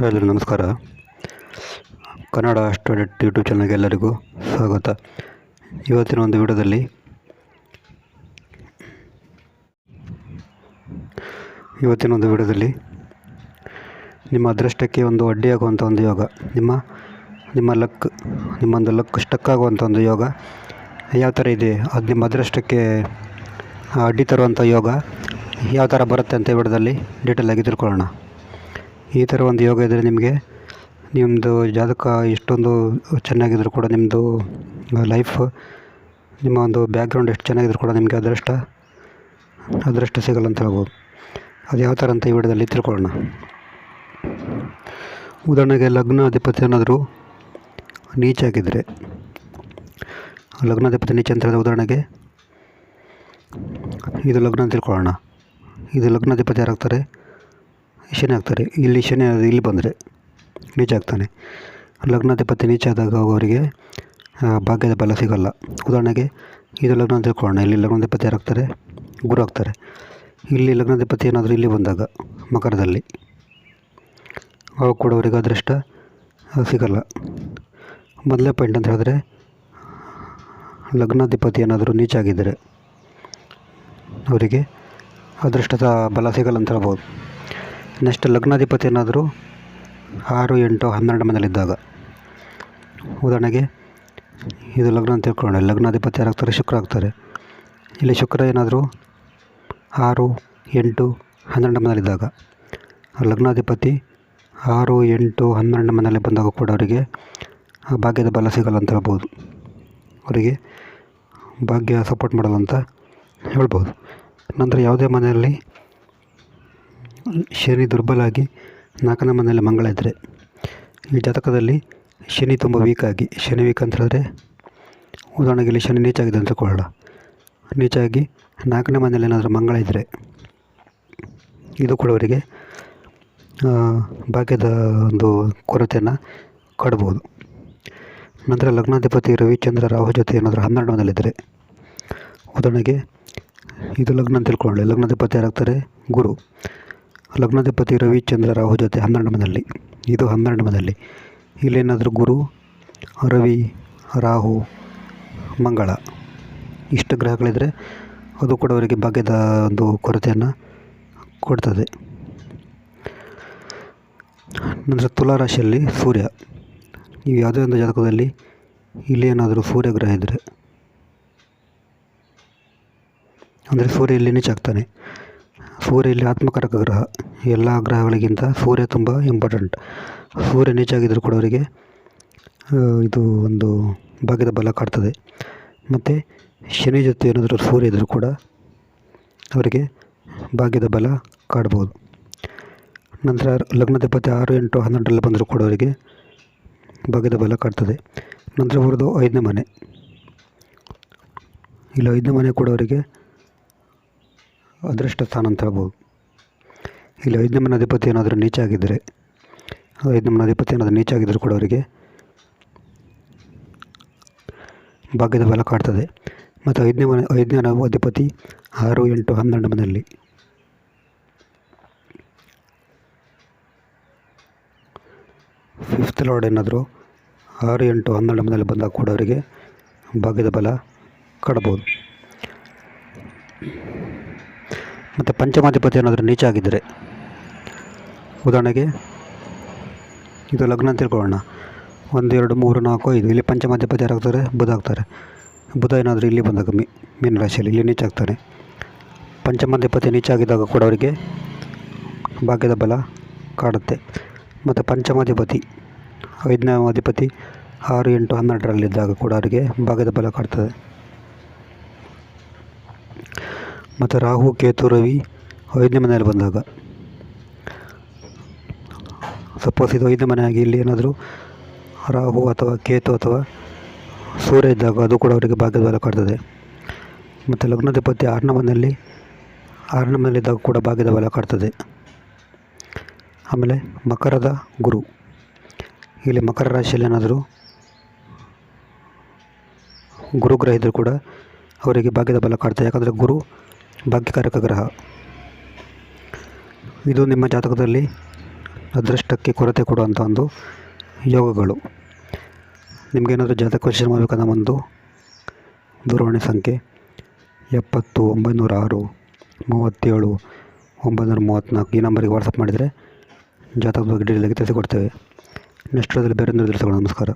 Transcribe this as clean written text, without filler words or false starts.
ಎಲ್ಲರಿಗೂ ನಮಸ್ಕಾರ. Kannada student YouTube ಚಾನಲ್ಗೆ ಎಲ್ಲರಿಗೂ ಸ್ವಾಗತ. ಇವತ್ತಿನ ಒಂದು ವಿಡಿಯೋದಲ್ಲಿ ನಿಮ್ಮ ಅದೃಷ್ಟಕ್ಕೆ ಒಂದು ಅಡ್ಡಿಯಾಗುವಂಥ ಒಂದು ಯೋಗ, ನಿಮ್ಮೊಂದು ಲಕ್ ಸ್ಟಕ್ ಆಗುವಂಥ ಒಂದು ಯೋಗ ಯಾವ ಥರ ಇದೆ, ಅದು ನಿಮ್ಮ ಅದೃಷ್ಟಕ್ಕೆ ಅಡ್ಡಿ ತರುವಂಥ ಯೋಗ ಯಾವ ಥರ ಬರುತ್ತೆ ಅಂತ ವಿಡಿಯೋದಲ್ಲಿ ಡೀಟೇಲಾಗಿ ತಿಳ್ಕೊಳ್ಳೋಣ. ಈ ಥರ ಒಂದು ಯೋಗ ಇದ್ದರೆ ನಿಮ್ಮದು ಜಾತಕ ಎಷ್ಟೊಂದು ಚೆನ್ನಾಗಿದ್ರೂ ಕೂಡ, ನಿಮ್ಮದು ಲೈಫ್, ನಿಮ್ಮ ಒಂದು ಬ್ಯಾಕ್ಗ್ರೌಂಡ್ ಎಷ್ಟು ಚೆನ್ನಾಗಿದ್ರೂ ಕೂಡ ನಿಮಗೆ ಅದೃಷ್ಟ ಸಿಗಲ್ಲ ಅಂತ ಹೇಳ್ಬೋದು. ಅದು ಯಾವ ಥರ ಅಂತ ಈ ವಿಡಿಯೋದಲ್ಲಿ ತಿಳ್ಕೊಳ್ಳೋಣ. ಉದಾಹರಣೆಗೆ ಲಗ್ನಾಧಿಪತಿ ಏನಾದರೂ ನೀಚ ಆಗಿದ್ದರೆ, ಲಗ್ನಾಧಿಪತಿ ನೀಚ ಅಂತ ಹೇಳಿದ್ರೆ ಉದಾಹರಣೆಗೆ ಇದು ಲಗ್ನ ಅಂತ ತಿಳ್ಕೊಳ್ಳೋಣ. ಇದು ಲಗ್ನಾಧಿಪತಿ ಯಾರಾಗ್ತಾರೆ? ಶನಿ ಆಗ್ತಾರೆ. ಇಲ್ಲಿ ಶನಿ ಇಲ್ಲಿ ಬಂದರೆ ನೀಚ ಆಗ್ತಾನೆ. ಲಗ್ನಾಧಿಪತಿ ನೀಚ ಆದಾಗ ಅವರಿಗೆ ಭಾಗ್ಯದ ಬಲ ಸಿಗಲ್ಲ. ಉದಾಹರಣೆಗೆ ಇದು ಲಗ್ನ ಅಂತ ತಿಳ್ಕೊಳ್ಳೋಣ. ಇಲ್ಲಿ ಲಗ್ನಾಧಿಪತಿ ಯಾರಾಗ್ತಾರೆ? ಗುರು ಆಗ್ತಾರೆ. ಇಲ್ಲಿ ಲಗ್ನಾಧಿಪತಿ ಏನಾದರೂ ಇಲ್ಲಿ ಬಂದಾಗ ಮಕರದಲ್ಲಿ, ಅವಾಗ ಕೂಡ ಅವರಿಗೆ ಅದೃಷ್ಟ ಸಿಗಲ್ಲ. ಮೊದಲನೇ ಪಾಯಿಂಟ್ ಅಂತ ಹೇಳಿದ್ರೆ, ಲಗ್ನಾಧಿಪತಿ ಏನಾದರೂ ನೀಚ ಆಗಿದ್ದರೆ ಅವರಿಗೆ ಅದೃಷ್ಟದ ಬಲ ಸಿಗಲ್ಲ ಅಂತ ಹೇಳ್ಬೋದು. ನೆಕ್ಸ್ಟ್, ಲಗ್ನಾಧಿಪತಿ ಏನಾದರೂ 6, 8, 12 ಮನೆಯಲ್ಲಿದ್ದಾಗ, ಉದಾಹರಣೆಗೆ ಇದು ಲಗ್ನ ಅಂತ ತಿಳ್ಕೊಳ್ಳೋಣ. ಲಗ್ನಾಧಿಪತಿ ಯಾರಾಗ್ತಾರೆ? ಶುಕ್ರ ಆಗ್ತಾರೆ. ಇಲ್ಲಿ ಶುಕ್ರ ಏನಾದರೂ 6, 8, 12 ಮನೆಯಲ್ಲಿದ್ದಾಗ, ಲಗ್ನಾಧಿಪತಿ 6, 8, 12 ಮನೆಯಲ್ಲಿ ಬಂದಾಗ ಕೂಡ ಅವರಿಗೆ ಭಾಗ್ಯದ ಬಲ ಸಿಗಲ್ಲ ಅಂತ ಹೇಳ್ಬೋದು. ಅವರಿಗೆ ಭಾಗ್ಯ ಸಪೋರ್ಟ್ ಮಾಡಲ್ಲ ಅಂತ ಹೇಳ್ಬೋದು. ನಂತರ ಯಾವುದೇ ಮನೆಯಲ್ಲಿ ಶನಿ ದುರ್ಬಲ ಆಗಿ 4ನೇ ಮನೆಯಲ್ಲಿ ಮಂಗಳ ಇದ್ದರೆ, ಈ ಜಾತಕದಲ್ಲಿ ಶನಿ ತುಂಬ ಶನಿ ವೀಕ್ ಅಂತ ಹೇಳಿದ್ರೆ, ಉದಾಹರಣೆಗೆ ಇಲ್ಲಿ ಶನಿ ನೀಚಾಗಿದೆ ಅಂತ ತಿಳ್ಕೊಳ್ಳೋಣ. ನೀಚಾಗಿ 4ನೇ ಮನೆಯಲ್ಲಿ ಏನಾದರೂ ಮಂಗಳ ಇದ್ದರೆ, ಇದು ಕೂಡ ಅವರಿಗೆ ಭಾಗ್ಯದ ಒಂದು ಕೊರತೆಯನ್ನು ಕೊಡ್ಬೋದು. ನಂತರ ಲಗ್ನಾಧಿಪತಿ ರವಿ, ಚಂದ್ರ, ರಾಹು ಜೊತೆ ಏನಾದರೂ 12 ಮನೆಯಲ್ಲಿದ್ದರೆ, ಉದಾಹರಣೆಗೆ ಇದು ಲಗ್ನ ಅಂತ ತಿಳ್ಕೊಳ್ಳಿ. ಲಗ್ನಾಧಿಪತಿ ಯಾರಾಗ್ತಾರೆ? ಗುರು. ಲಗ್ನಾಧಿಪತಿ ರವಿ, ಚಂದ್ರ, ರಾಹು ಜೊತೆ 12 ಮನೆಯಲ್ಲಿ, ಇದು 12 ಮನೆಯಲ್ಲಿ ಇಲ್ಲೇನಾದರೂ ಗುರು, ರವಿ, ರಾಹು, ಮಂಗಳ ಇಷ್ಟು ಗ್ರಹಗಳಿದ್ದರೆ ಅದು ಕೂಡ ಅವರಿಗೆ ಭಾಗ್ಯದ ಒಂದು ಕೊರತೆಯನ್ನು ಕೊಡ್ತದೆ. ನಂತರ ತುಲಾ ರಾಶಿಯಲ್ಲಿ ಸೂರ್ಯ, ನೀವು ಯಾವುದೇ ಒಂದು ಜಾತಕದಲ್ಲಿ ಇಲ್ಲಿ ಏನಾದರೂ ಸೂರ್ಯ ಗ್ರಹ ಇದ್ದರೆ, ಅಂದರೆ ಸೂರ್ಯ ಇಲ್ಲಿ ನೀಚಾಗ್ತಾನೆ. ಸೂರ್ಯ ಇಲ್ಲಿ ಆತ್ಮಕಾರಕ ಗ್ರಹ. ಎಲ್ಲ ಗ್ರಹಗಳಿಗಿಂತ ಸೂರ್ಯ ತುಂಬ ಇಂಪಾರ್ಟೆಂಟ್. ಸೂರ್ಯ ನೀಚಾಗಿದ್ದರೂ ಕೂಡ ಅವರಿಗೆ ಇದು ಒಂದು ಭಾಗ್ಯದ ಬಲ ಕಾಡ್ತದೆ. ಮತ್ತು ಶನಿ ಜೊತೆ ಏನಾದರೂ ಸೂರ್ಯ ಇದ್ದರೂ ಕೂಡ ಅವರಿಗೆ ಭಾಗ್ಯದ ಬಲ ಕಾಡ್ಬೋದು. ನಂತರ ಲಗ್ನಾಧಿಪತಿ 6, 8, 12 ಬಂದರೂ ಕೂಡ ಅವರಿಗೆ ಭಾಗ್ಯದ ಬಲ ಕಾಡ್ತದೆ. ನಂತರ ಬರೋದು 5ನೇ ಮನೆ. ಇಲ್ಲಿ 5ನೇ ಮನೆ ಕೂಡ ಅವರಿಗೆ ಅದೃಷ್ಟ ಸ್ಥಾನ ಅಂತ ಹೇಳ್ಬೋದು. ಇಲ್ಲಿ 5ನೇ ಮನೆ ಅಧಿಪತಿ ಏನಾದರೂ ನೀಚ ಆಗಿದ್ದರೆ, 5ನೇ ಮನೆ ಅಧಿಪತಿ ಏನಾದರೂ ನೀಚ ಆಗಿದ್ದರೂ ಕೂಡ ಅವರಿಗೆ ಭಾಗ್ಯದ ಬಲ ಕಾಡ್ತದೆ. ಮತ್ತು 5ನೇ ಅಧಿಪತಿ 6, 8, 12 ಮನೆಯಲ್ಲಿ, ಫಿಫ್ತ್ ಲಾರ್ಡ್ ಏನಾದರೂ 6, 8, 12 ಮನೆಯಲ್ಲಿ ಬಂದಾಗ ಕೂಡ ಅವರಿಗೆ ಭಾಗ್ಯದ ಬಲ ಕಾಡ್ಬೋದು. ಮತ್ತು ಪಂಚಮಾಧಿಪತಿ ಏನಾದರೂ ನೀಚ ಆಗಿದ್ದರೆ, ಉದಾಹರಣೆಗೆ ಇದು ಲಗ್ನ ಅಂತ ತಿಳ್ಕೊಳ್ಳೋಣ. 1, 2, 3, 4, 5 ಇಲ್ಲಿ ಪಂಚಮಾಧಿಪತಿ ಯಾರಾಗ್ತಾರೆ? ಬುಧ ಆಗ್ತಾರೆ. ಬುಧ ಏನಾದರೂ ಇಲ್ಲಿ ಬಂದಾಗ ಮೀನ ರಾಶಿಯಲ್ಲಿ ಇಲ್ಲಿ ನೀಚ ಆಗ್ತಾನೆ. ಪಂಚಮಾಧಿಪತಿ ನೀಚ ಆಗಿದ್ದಾಗ ಕೂಡ ಅವರಿಗೆ ಭಾಗ್ಯದ ಬಲ ಕಾಡುತ್ತೆ. ಮತ್ತು ಪಂಚಮಾಧಿಪತಿ 5ನೇ ಅಧಿಪತಿ 6, 8, 12ರಲ್ಲಿದ್ದಾಗ ಕೂಡ ಅವರಿಗೆ ಭಾಗ್ಯದ ಬಲ ಕಾಡ್ತದೆ. ಮತ್ತು ರಾಹು, ಕೇತು, ರವಿ 5ನೇ ಮನೆಯಲ್ಲಿ ಬಂದಾಗ, ಸಪೋಸ್ ಇದು 5ನೇ ಮನೆ ಆಗಿ ಇಲ್ಲಿ ಏನಾದರೂ ರಾಹು ಅಥವಾ ಕೇತು ಅಥವಾ ಸೂರ್ಯ ಇದ್ದಾಗ ಅದು ಕೂಡ ಅವರಿಗೆ ಭಾಗ್ಯದ ಬಲ ಕಾಡ್ತದೆ. ಮತ್ತು ಲಗ್ನಾಧಿಪತಿ 6ನೇ ಮನೆಯಲ್ಲಿದ್ದಾಗ ಕೂಡ ಭಾಗ್ಯದ ಬಲ ಕಾಡ್ತದೆ. ಆಮೇಲೆ ಮಕರದ ಗುರು, ಇಲ್ಲಿ ಮಕರ ರಾಶಿಯಲ್ಲಿ ಏನಾದರೂ ಗುರುಗ್ರಹ ಇದ್ದರೂ ಕೂಡ ಅವರಿಗೆ ಭಾಗ್ಯದ ಬಲ ಕಾಡ್ತದೆ. ಯಾಕಂದರೆ ಗುರು ಭಾಗ್ಯಕಾರಕ ಗ್ರಹ. ಇದು ನಿಮ್ಮ ಜಾತಕದಲ್ಲಿ ಅದೃಷ್ಟಕ್ಕೆ ಕೊರತೆ ಕೊಡುವಂಥ ಒಂದು ಯೋಗಗಳು. ನಿಮಗೇನಾದರೂ ಜಾತಕ ಪರಿಶೀಲನೆ ಮಾಡಬೇಕಂದ್ರೆ ಒಂದು ದೂರವಾಣಿ ಸಂಖ್ಯೆ 70 906 37 934 ಈ ನಂಬರಿಗೆ ವಾಟ್ಸಪ್ ಮಾಡಿದರೆ ಜಾತಕದ ಬಗ್ಗೆ ಡೀಟೇಲಾಗಿ ತಿಳಿಸಿಕೊಡ್ತೇವೆ. ನೆಕ್ಸ್ಟ್ ಬೇರೆ ತಿಳಿಸೋಣ. ನಮಸ್ಕಾರ.